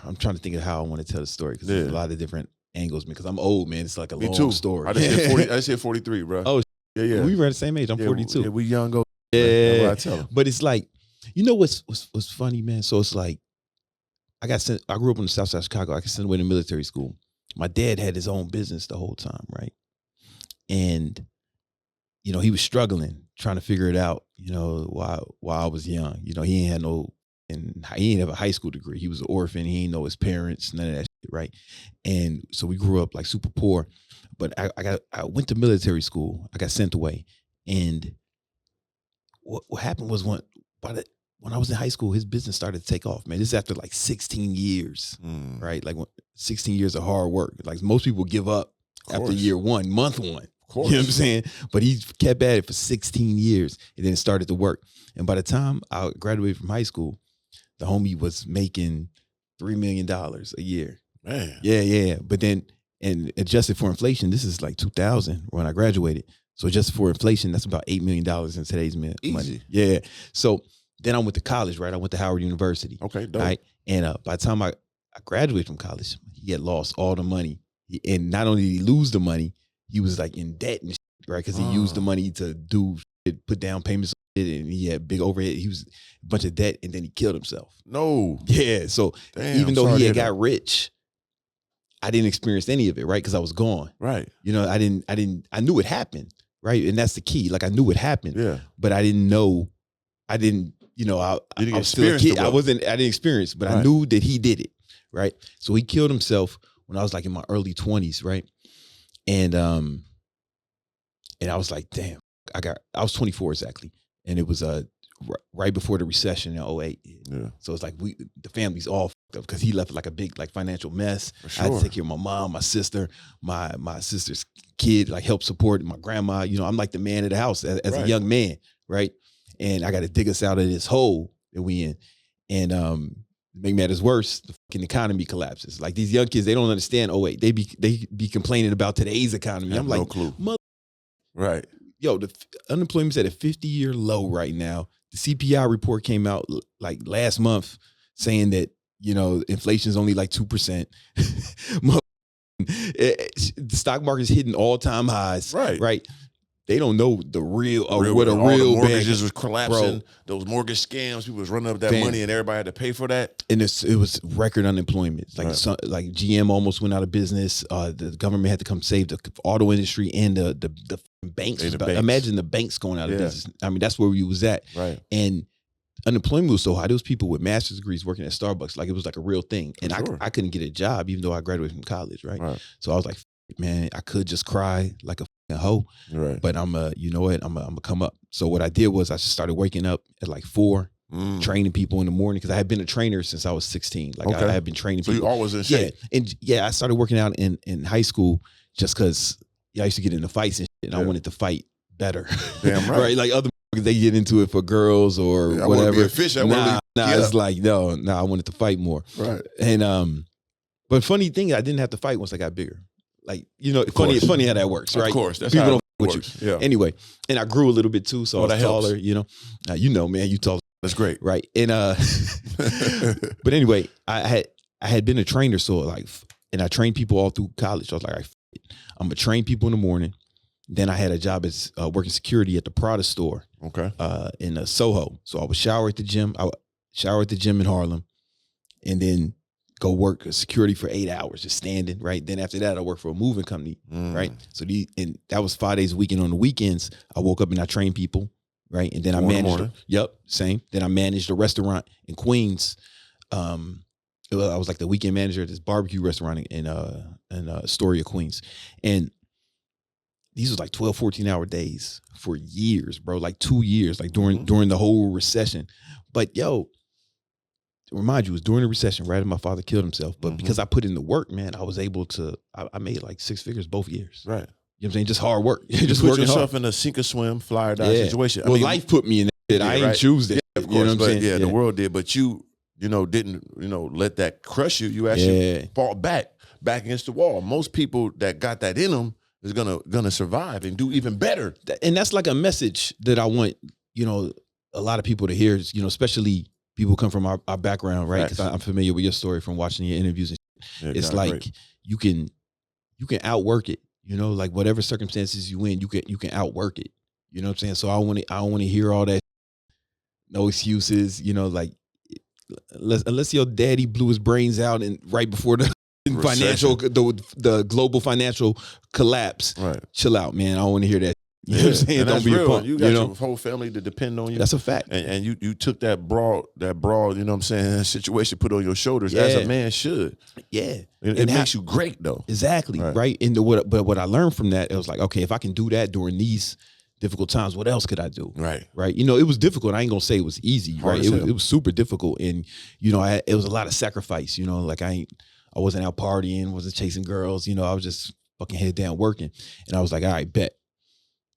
I'm trying to think of how I want to tell the story because there's a lot of different angles, because I'm old, man. It's like a Me long too. story. I just said 43, bro. Oh, yeah. We were at the same age. I'm 42. Yeah, we young. Go. Yeah, that's what I tell them. But it's like, you know what's funny, man? So it's like, I grew up on the south side of Chicago. I got sent away to military school. My dad had his own business the whole time, right? And, you know, he was struggling, trying to figure it out, you know, while I was young. You know, he ain't have a high school degree. He was an orphan. He ain't know his parents, none of that shit, right? And so we grew up like super poor. But I went to military school. I got sent away. And what happened was when I was in high school, his business started to take off, man. This is after like 16 years, right? Like 16 years of hard work. Like most people give up after year one, month one. You know what I'm saying? But he kept at it for 16 years and then it started to work. And by the time I graduated from high school, the homie was making $3 million a year. Man. Yeah. But then, and adjusted for inflation, this is like 2000 when I graduated. So adjusted for inflation, that's about $8 million in today's money. Easy. Yeah. So then I went to college, right? I went to Howard University. Okay, dope. Right? And by the time I graduated from college, he had lost all the money. And not only did he lose the money, he was like in debt and shit, right? Because he used the money to do shit, put down payments on it, and he had big overhead. He was a bunch of debt, and then he killed himself. No. Yeah. So even though he had got rich, I didn't experience any of it, right? Because I was gone. Right. You know, I knew it happened, right? And that's the key. Like I knew it happened. Yeah. But I didn't, you know, I was still a kid. I didn't experience, but I knew that he did it, right? So he killed himself when I was like in my early 20s, right? And I was like, damn, I was 24 exactly. And it was right before the recession in 2008. Yeah. So it's like the family's all fucked up because he left like a big like financial mess. Sure. I had to take care of my mom, my sister, my sister's kid, like help support my grandma. You know, I'm like the man of the house as a young man, right? And I got to dig us out of this hole that we in. And make matters worse, the fucking economy collapses. Like these young kids, they don't understand 2008. They be complaining about today's economy. I'm like, no clue. Right. Yo, the unemployment's at a 50-year low right now. The CPI report came out like last month saying that, you know, inflation's only like 2%. The stock market's hitting all-time highs. Right. They don't know the real what a real mortgages was collapsing. Bro. Those mortgage scams, people was running up that money and everybody had to pay for that. And it was record unemployment. Like like GM almost went out of business. The government had to come save the auto industry and the banks. Imagine the banks going out of business. I mean, that's where we was at. Right. And unemployment was so high. There was people with master's degrees working at Starbucks. Like it was like a real thing. And I couldn't get a job even though I graduated from college. Right. So I was like, man, I could just cry like a hoe, but you know what? I'm gonna come up. So what I did was I just started waking up at like 4, training people in the morning because I had been a trainer since I was 16. Like I had been training people. So you always in shape. I started working out in high school just because I used to get into fights and shit, and I wanted to fight better. Damn right. Right? Like other they get into it for girls or whatever. Be a fish. It's like no, I wanted to fight more. Right. And but funny thing, I didn't have to fight once I got bigger. Like, you know, funny how that works, right? Of course, that's people how don't it works. You. Yeah. Anyway, and I grew a little bit too, so I was taller. Helps. You know, man, you tall. That's great, right? And but anyway, I had been a trainer, so like, and I trained people all through college. So I was like, I'm gonna train people in the morning. Then I had a job as working security at the Prada store, in Soho. So I would shower at the gym. I would shower at the gym in Harlem, and then go work security for 8 hours, just standing, right? Then after that, I worked for a moving company, right? So and that was 5 days a week. And on the weekends, I woke up and I trained people, right? And then I managed, same. Then I managed a restaurant in Queens. I was like the weekend manager at this barbecue restaurant in Astoria, Queens. And these was like 12, 14-hour days for years, bro, like 2 years, like during the whole recession. But yo, remind you, it was during the recession, right? And my father killed himself. But because I put in the work, man, I was able to, I made like 6 figures both years. Right. You know what I'm saying? Just hard work. Just put yourself in a sink or swim, fly or die situation. Well, life put me in that. I didn't choose that. Of course, you know what I'm saying? Yeah, the world did. But you didn't, let that crush you. You actually fought back against the wall. Most people that got that in them is gonna survive and do even better. And that's like a message that I want, a lot of people to hear, especially people come from our background, right? Because Facts. I'm familiar with your story from watching your interviews. And it's like great. you can outwork it. You know, like whatever circumstances you in, you can outwork it. You know what I'm saying? So I don't want to hear all that. No excuses. You know, like unless your daddy blew his brains out and right before the financial the global financial collapse. Right. Chill out, man. I don't want to hear that. You know what I'm saying? And Don't be real. a punk. You got your whole family to depend on you. That's a fact. And you took that broad, you know what I'm saying, situation put on your shoulders as a man should. Yeah. It makes you great though. Exactly. Right. And but what I learned from that, it was like, okay, if I can do that during these difficult times, what else could I do? Right. Right. You know, it was difficult. I ain't gonna say it was easy. Hard right. It was super difficult. And, you know, it was a lot of sacrifice, you know, like I wasn't out partying, wasn't chasing girls, you know, I was just fucking head down working. And I was like, all right, bet.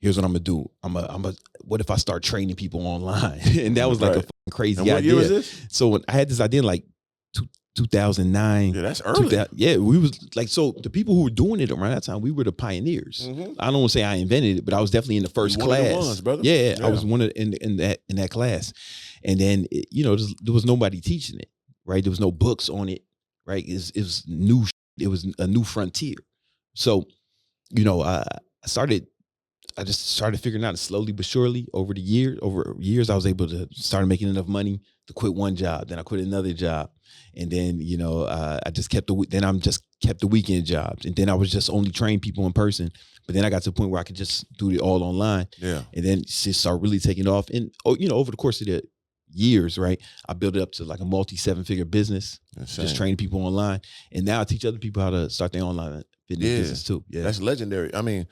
Here's what I'm gonna do. What if I start training people online? And that was like a fucking crazy idea. What year was this? So when I had this idea in like 2009. Yeah, that's early. We was like, so the people who were doing it around that time, we were the pioneers. Mm-hmm. I don't want to say I invented it, but I was definitely in the first class. One of the ones, brother. Yeah, I was one of in that class. And then you know, there was nobody teaching it, right? There was no books on it, right? It was new. It was a new frontier. So, you know, I just started figuring out it slowly but surely over years. I was able to start making enough money to quit one job. Then I quit another job. And then, you know, I just kept the weekend jobs. And then I was just only train people in person. But then I got to the point where I could just do it all online. Yeah. And then just start really taking off. And, you know, over the course of the years, right, I built it up to like a multi-7-figure business, just training people online. And now I teach other people how to start their online fitness business too. Yeah. That's legendary. I mean,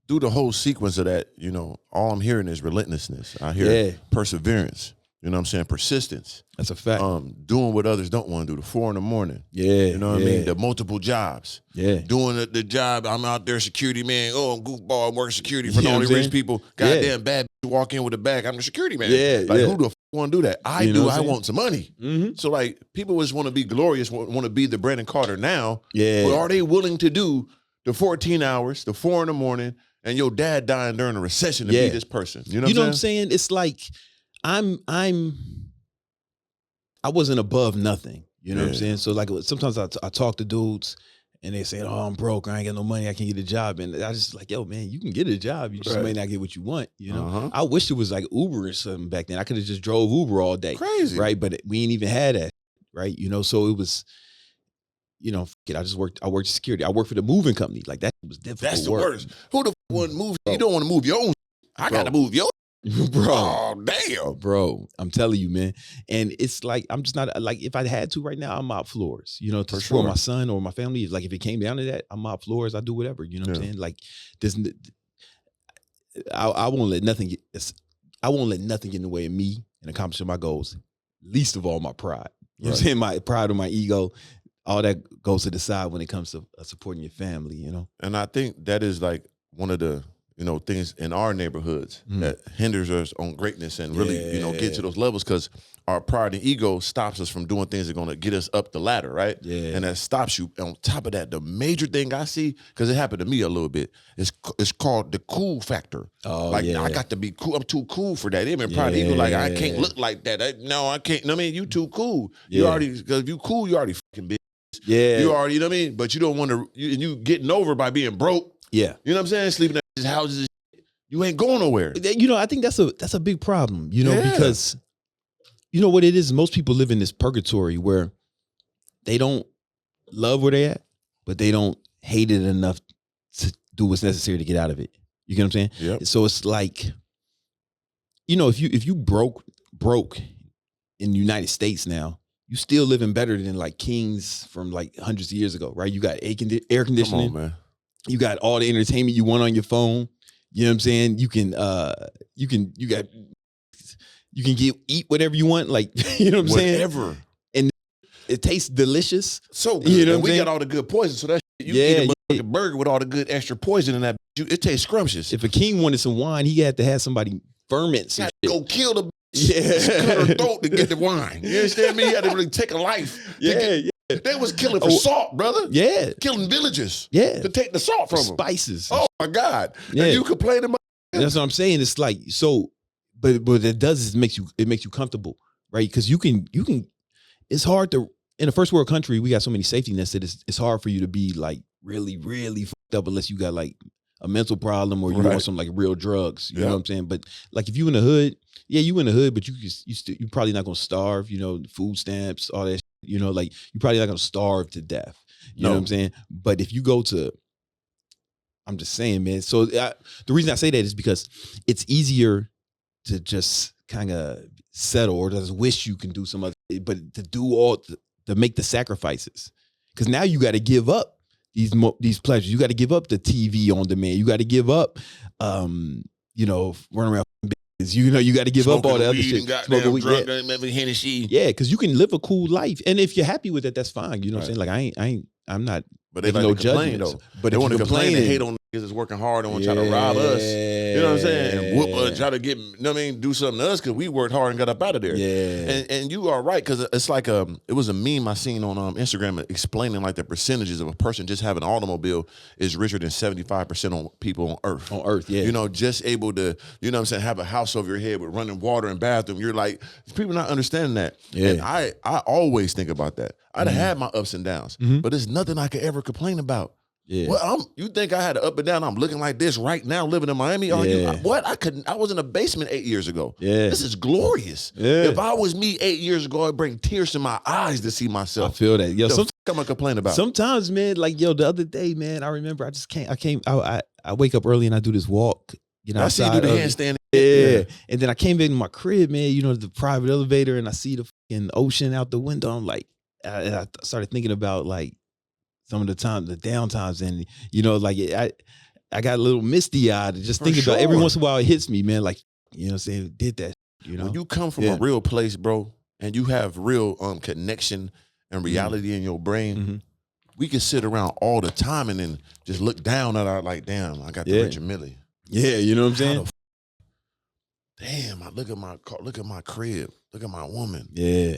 through the whole sequence of that, you know, all I'm hearing is relentlessness. I hear perseverance. You know what I'm saying? Persistence. That's a fact. Doing what others don't want to do. The 4 a.m. Yeah. You know what I mean? The multiple jobs. Yeah. Doing the job. I'm out there security man. Oh, I'm goofball. I'm working security for all the rich people. Goddamn bad bitch walk in with a bag. I'm the security man. Yeah. Like who the f want to do that? I do. I want some money. Mm-hmm. So like people just want to be glorious, want to be the Brandon Carter now. Yeah. But are they willing to do the 14 hours, the 4 a.m, and your dad dying during a recession to be this person? You know what I'm saying? It's like I wasn't above nothing. You know what I'm saying? So like sometimes I talk to dudes and they say, oh, I'm broke. I ain't got no money. I can't get a job. And I just like, yo, man, you can get a job. You just may not get what you want. You know, I wish it was like Uber or something back then. I could have just drove Uber all day. Crazy. Right. But we ain't even had that. Right. You know, so it was, you know, I worked security. I worked for the moving company. Like that was difficult. That's the worst. Who the f want to move? You don't want to move your own. I got to move your bro. Oh, damn. Bro, I'm telling you, man. And it's like, I'm just not, like, if I had to right now, I'm mop floors, you know, to support my son or my family. Like, if it came down to that, I'm mop floors. I do whatever, you know what I'm saying? Like, I won't let nothing get in the way of me and accomplishing my goals, least of all my pride. You know what I'm saying? My pride or my ego, all that goes to the side when it comes to supporting your family, you know? And I think that is like one of the, you know, things in our neighborhoods that hinders us on greatness and really, you know, get to those levels because our pride and ego stops us from doing things that are going to get us up the ladder, right? Yeah. And that stops you. And on top of that, the major thing I see, because it happened to me a little bit, it's called the cool factor. Oh, like, I got to be cool. I'm too cool for that. Even pride and ego, like, I can't look like that. No, I can't. I mean, you too cool. You already, because if you cool, you already fucking bitch. Yeah. You already, you know what I mean? But you don't want to, you getting over by being broke. Yeah. You know what I'm saying? Sleeping at his houses. You ain't going nowhere. You know, I think that's a big problem, you know, because you know what it is? Most people live in this purgatory where they don't love where they at, but they don't hate it enough to do what's necessary to get out of it. You get what I'm saying? Yep. So it's like, you know, if you broke in the United States now, you still living better than like kings from like hundreds of years ago, right? You got air conditioning. Come on, man. You got all the entertainment you want on your phone. You know what I'm saying? You can eat whatever you want, like, you know what I'm saying? Whatever. And it tastes delicious. So good. You know what I'm saying? Got all the good poison. So that you eat a burger with all the good extra poison in that, it tastes scrumptious. If a king wanted some wine, he had to have somebody ferment some shit. Go kill the cut her throat to get the wine. You understand me? He had to really take a life. They was killing for salt, brother. Yeah. Killing villages. Yeah. To take the salt from them. Spices. Oh my God. Yeah. And you complain about That's what I'm saying. It's like, so, but what it does is it makes you comfortable. right? Because you can. It's hard to in a first world country. We got so many safety nets that it's hard for you to be like really, really fucked up unless you got like a mental problem or you want some like real drugs. You know what I'm saying? But like if you in the hood, yeah, you in the hood, but you probably not gonna starve. You know, food stamps, all that. You know, like you probably not gonna starve to death. You know what I'm saying? But if you go to, I'm just saying, man. So the reason I say that is because it's easier to just kind of settle or just wish you can do some other, but to do to make the sacrifices, because now you got to give up these pleasures. You got to give up the TV on demand. You got to give up, you know, running around. You know, you got to give up all the other shit. Smoking weed, Hennessy. Yeah, because you can live a cool life, and if you're happy with it, that's fine. You know what I'm saying? Like I'm not. But they like no judgment though. But they want to complain and hate on niggas that's working hard and want to try to rob us. You know what I'm saying? And whoop, try to get, you know what I mean, do something to us because we worked hard and got up out of there. Yeah. And you are right, because it's like it was a meme I seen on Instagram explaining like the percentages of a person just having an automobile is richer than 75% on people on Earth. On Earth, yeah. You know, just able to, you know what I'm saying, have a house over your head with running water and bathroom. You're like, people not understanding that. Yeah. And I always think about that. I'd have had my ups and downs, but there's nothing I could ever complain about. Yeah. Well, you think I had an up and down? I'm looking like this right now, living in Miami. I was in a basement 8 years ago. Yeah. This is glorious. Yeah. If I was me 8 years ago, I'd bring tears to my eyes to see myself. I feel that. Yo, I'm gonna complain about. Sometimes, man, like the other day, man, I remember I wake up early and I do this walk. You know, I see you do the handstand. Yeah. And then I came back to my crib, man, you know, the private elevator, and I see the fucking ocean out the window. I'm like, I started thinking about like some of the downtimes, and you know, like I got a little misty eyed just thinking about every once in a while it hits me, man. Like, you know what I'm saying, did that, you know. When you come from a real place, bro, and you have real connection and reality in your brain, we can sit around all the time and then just look down at our like, damn, I got the Richard Millie. Yeah, you know what I'm saying? Damn, I look at my car, look at my crib, look at my woman. Yeah.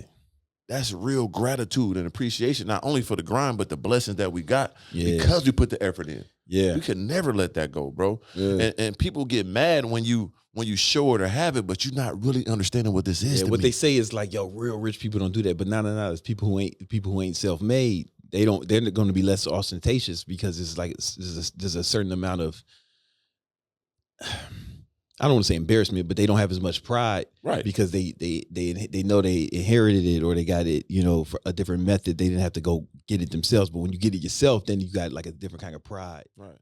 That's real gratitude and appreciation, not only for the grind, but the blessings that we got because we put the effort in. Yeah. We could never let that go, bro. Yeah. And people get mad when you show it or have it, but you're not really understanding what this is. Yeah, what they say is like, yo, real rich people don't do that. But no, it's people who ain't self-made. They're going to be less ostentatious because it's like there's a certain amount of, I don't want to say embarrassment, but they don't have as much pride, right? Because they know they inherited it or they got it, you know, for a different method. They didn't have to go get it themselves. But when you get it yourself, then you got like a different kind of pride, right?